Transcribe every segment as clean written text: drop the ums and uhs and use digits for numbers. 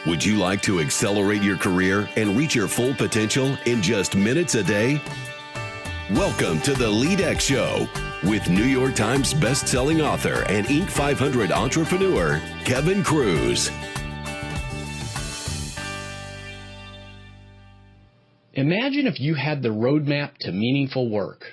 Would you like to accelerate your career and reach your full potential in just minutes a day? Welcome to the LEADx Show with New York Times best-selling author and Inc. 500 entrepreneur, Kevin Kruse. Imagine if you had the roadmap to meaningful work.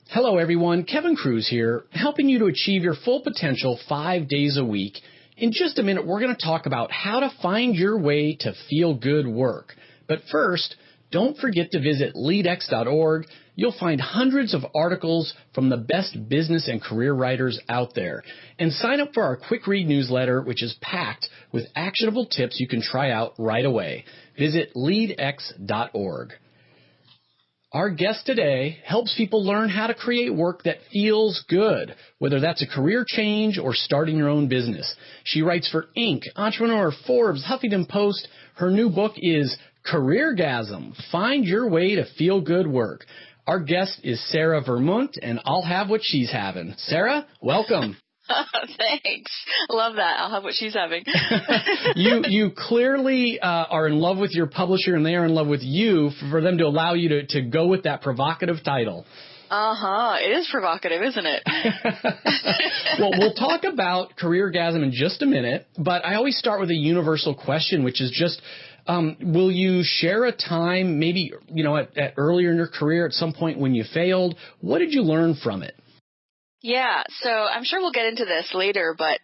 Hello everyone, Kevin Kruse here, helping you to achieve your full potential 5 days a week. In just a minute, we're going to talk about how to find your way to feel good work. But first, don't forget to visit LEADx.org. You'll find hundreds of articles from the best business and career writers out there. And sign up for our quick read newsletter, which is packed with actionable tips you can try out right away. Visit LEADx.org. Our guest today helps people learn how to create work that feels good, whether that's a career change or starting your own business. She writes for Inc., Entrepreneur, Forbes, Huffington Post. Her new book is Careergasm, Find Your Way to Feel Good Work. Our guest is Sarah Vermunt, and I'll have what she's having. Sarah, welcome. Thanks. Love that. I'll have what she's having. You clearly are in love with your publisher, and they are in love with you for them to allow you to go with that provocative title. It is provocative, isn't it? Well, we'll talk about Careergasm in just a minute, but I always start with a universal question, which is just, will you share a time, maybe, at earlier in your career at some point when you failed? What did you learn from it? Yeah, so I'm sure we'll get into this later, but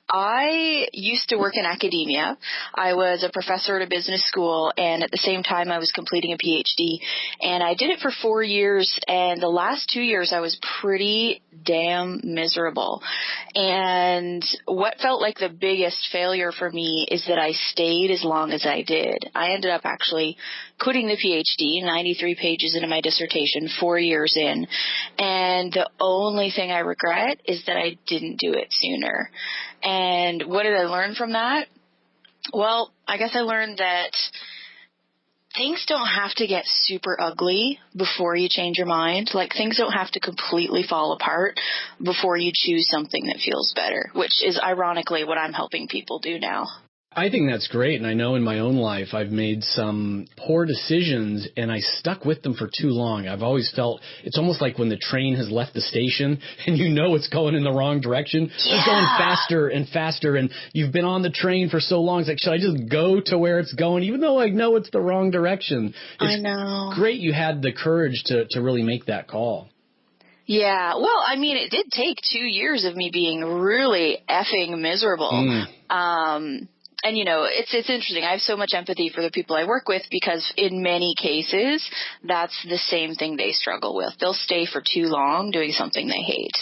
I used to work in academia. I was a professor at a business school, and at the same time I was completing a PhD, and I did it for 4 years, and the last 2 years I was pretty damn miserable. And what felt like the biggest failure for me is that I stayed as long as I did. I ended up actually quitting the PhD, 93 pages into my dissertation, 4 years in, and the only thing I regret is that I didn't do it sooner. And what did I learn from that? Well, I guess I learned that things don't have to get super ugly before you change your mind. Like, things don't have to completely fall apart before you choose something that feels better, which is ironically what I'm helping people do now. I think that's great, and I know in my own life I've made some poor decisions, and I stuck with them for too long. I've always felt it's almost like when the train has left the station, and you know it's going in the wrong direction. Yeah. It's going faster and faster, and you've been on the train for so long. It's like, should I just go to where it's going, even though I know it's the wrong direction? It's I know. Great you had the courage to really make that call. Yeah, well, I mean, it did take 2 years of me being really effing miserable. And, it's interesting. I have so much empathy for the people I work with because in many cases, that's the same thing they struggle with. They'll stay for too long doing something they hate.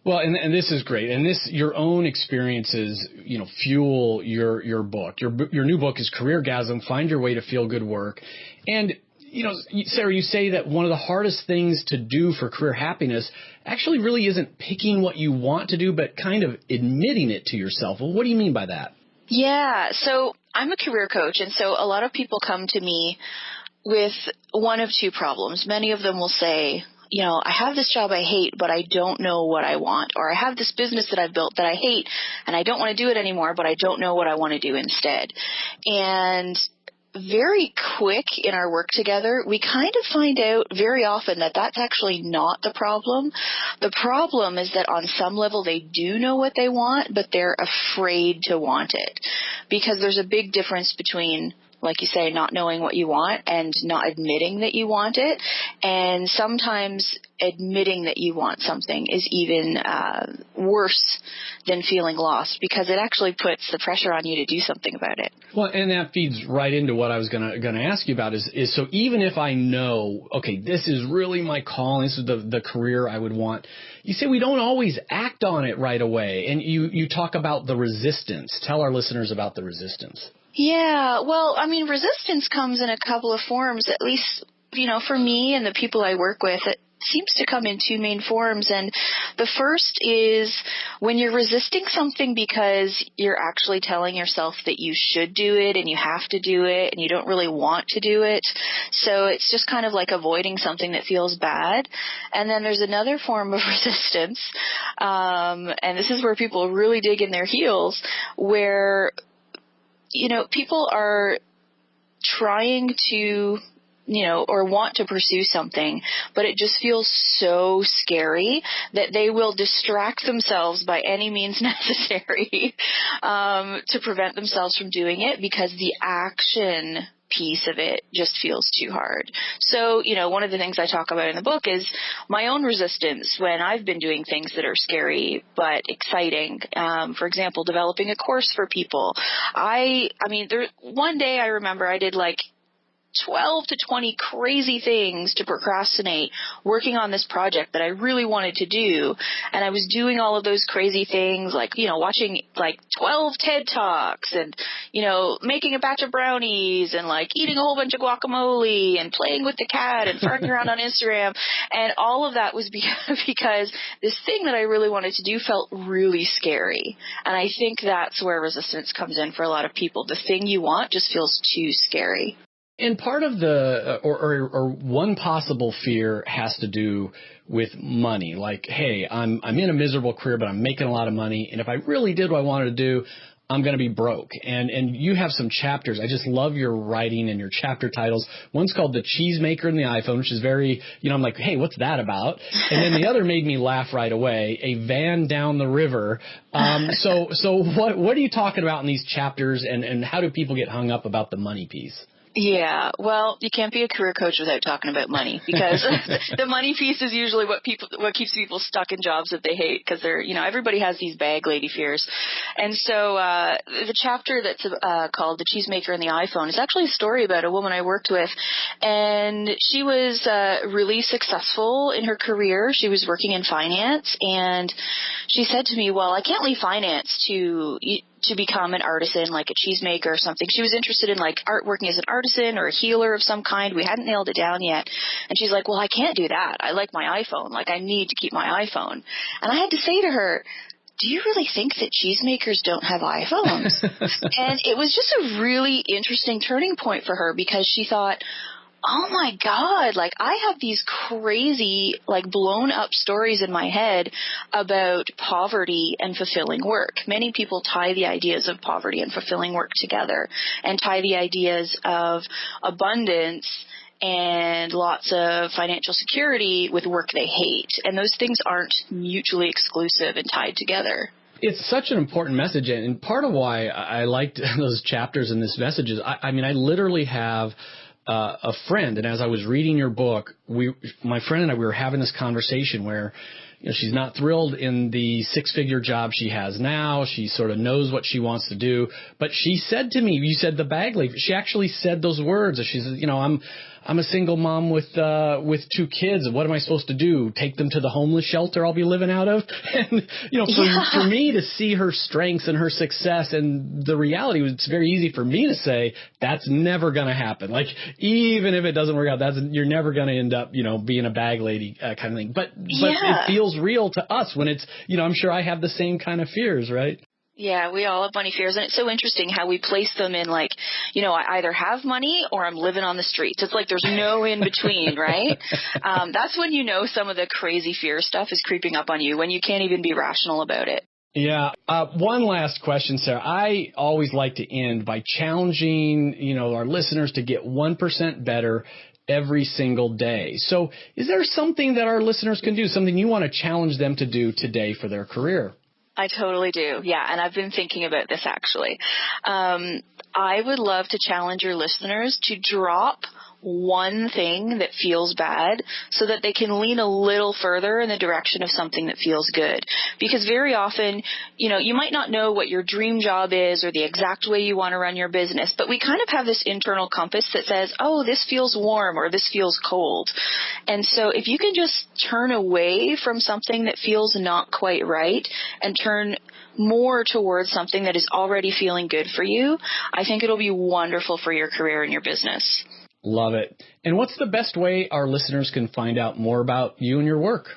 Well, and this is great. And your own experiences, fuel your book. Your new book is Careergasm, Find Your Way to Feel Good Work. And, Sarah, you say that one of the hardest things to do for career happiness actually really isn't picking what you want to do, but kind of admitting it to yourself. Well, what do you mean by that? Yeah, so I'm a career coach, and so a lot of people come to me with one of two problems. Many of them will say, I have this job I hate, but I don't know what I want. Or I have this business that I've built that I hate, and I don't want to do it anymore, but I don't know what I want to do instead. And very quick in our work together, we kind of find out very often that that's actually not the problem. The problem is that on some level they do know what they want, but they're afraid to want it. Because there's a big difference between, like you say, not knowing what you want and not admitting that you want it. And sometimes admitting that you want something is even worse than feeling lost because it actually puts the pressure on you to do something about it. Well, and that feeds right into what I was gonna ask you about is so even if I know, okay, this is really my calling, this is the career I would want, you say we don't always act on it right away. And you talk about the resistance. Tell our listeners about the resistance. Yeah, well, I mean, resistance comes in a couple of forms, at least, for me and the people I work with. It seems to come in two main forms. And the first is when you're resisting something because you're actually telling yourself that you should do it and you have to do it and you don't really want to do it. So it's just kind of like avoiding something that feels bad. And then there's another form of resistance, and this is where people really dig in their heels, where people are trying to, or want to pursue something, but it just feels so scary that they will distract themselves by any means necessary to prevent themselves from doing it, because the action piece of it just feels too hard. So, one of the things I talk about in the book is my own resistance when I've been doing things that are scary but exciting. For example, developing a course for people. One day I remember I did like 12 to 20 crazy things to procrastinate working on this project that I really wanted to do. And I was doing all of those crazy things like, watching like 12 TED Talks and, making a batch of brownies and like eating a whole bunch of guacamole and playing with the cat and farting around on Instagram. And all of that was because this thing that I really wanted to do felt really scary. And I think that's where resistance comes in for a lot of people. The thing you want just feels too scary. And part of the, or one possible fear has to do with money. Like, hey, I'm in a miserable career, but I'm making a lot of money. And if I really did what I wanted to do, I'm going to be broke. And you have some chapters. I just love your writing and your chapter titles. One's called The Cheesemaker and the iPhone, which is very, I'm like, hey, what's that about? And then the other made me laugh right away, A Van Down the River. So what are you talking about in these chapters, and how do people get hung up about the money piece? Yeah, well, you can't be a career coach without talking about money, because the money piece is usually what keeps people stuck in jobs that they hate, because they're, everybody has these bag lady fears. And so the chapter that's called The Cheesemaker and the iPhone is actually a story about a woman I worked with, and she was really successful in her career. She was working in finance, and she said to me, well, I can't leave finance to become an artisan, like a cheesemaker or something. She was interested in like art, working as an artisan or a healer of some kind. We hadn't nailed it down yet. And she's like, well, I can't do that. I like my iPhone. Like, I need to keep my iPhone. And I had to say to her, do you really think that cheesemakers don't have iPhones? And it was just a really interesting turning point for her, because she thought, oh my God, like I have these crazy, like blown up stories in my head about poverty and fulfilling work. Many people tie the ideas of poverty and fulfilling work together, and tie the ideas of abundance and lots of financial security with work they hate. And those things aren't mutually exclusive and tied together. It's such an important message. And part of why I liked those chapters in this message is, I literally have a friend, and as I was reading your book, my friend and I, we were having this conversation where, she's not thrilled in the six-figure job she has now. She sort of knows what she wants to do, but she said to me, you said the bag lady. She actually said those words. She said, I'm a single mom with 2 kids. What am I supposed to do? Take them to the homeless shelter I'll be living out of? And, for me to see her strengths and her success, and the reality was, it's very easy for me to say, that's never going to happen. Like, even if it doesn't work out, you're never going to end up, being a bag lady kind of thing. But it feels real to us when it's, I'm sure I have the same kind of fears, right? Yeah, we all have money fears, and it's so interesting how we place them in, like, I either have money or I'm living on the streets. It's like there's no in between, right? That's when some of the crazy fear stuff is creeping up on you, when you can't even be rational about it. Yeah. One last question, Sarah. I always like to end by challenging, our listeners to get 1% better every single day. So is there something that our listeners can do, something you want to challenge them to do today for their career? I totally do. Yeah. And I've been thinking about this actually. I would love to challenge your listeners to drop one thing that feels bad so that they can lean a little further in the direction of something that feels good. Because very often, you might not know what your dream job is or the exact way you want to run your business, but we kind of have this internal compass that says, oh, this feels warm or this feels cold. And so if you can just turn away from something that feels not quite right and turn more towards something that is already feeling good for you, I think it'll be wonderful for your career and your business. Love it. And what's the best way our listeners can find out more about you and your work?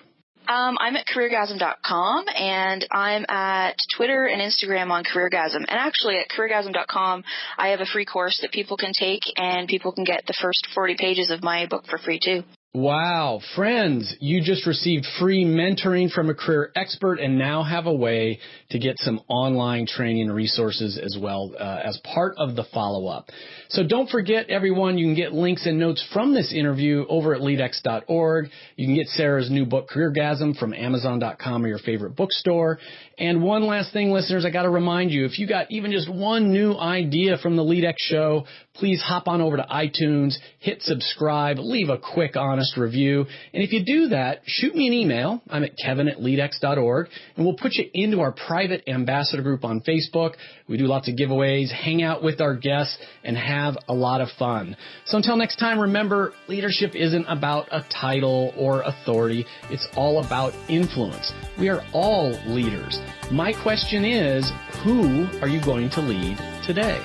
I'm at Careergasm.com, and I'm at Twitter and Instagram on Careergasm. And actually at Careergasm.com, I have a free course that people can take, and people can get the first 40 pages of my book for free too. Wow, friends, you just received free mentoring from a career expert and now have a way to get some online training resources as well as part of the follow-up. So don't forget, everyone, you can get links and notes from this interview over at LEADx.org. You can get Sarah's new book, Careergasm, from Amazon.com or your favorite bookstore. And one last thing, listeners, I got to remind you, if you got even just one new idea from the LEADx show, please hop on over to iTunes, hit subscribe, leave a quick, honest review. And if you do that, shoot me an email. I'm at kevin@leadx.org, and we'll put you into our private ambassador group on Facebook. We do lots of giveaways, hang out with our guests, and have a lot of fun. So until next time, remember, leadership isn't about a title or authority. It's all about influence. We are all leaders. My question is, who are you going to lead today?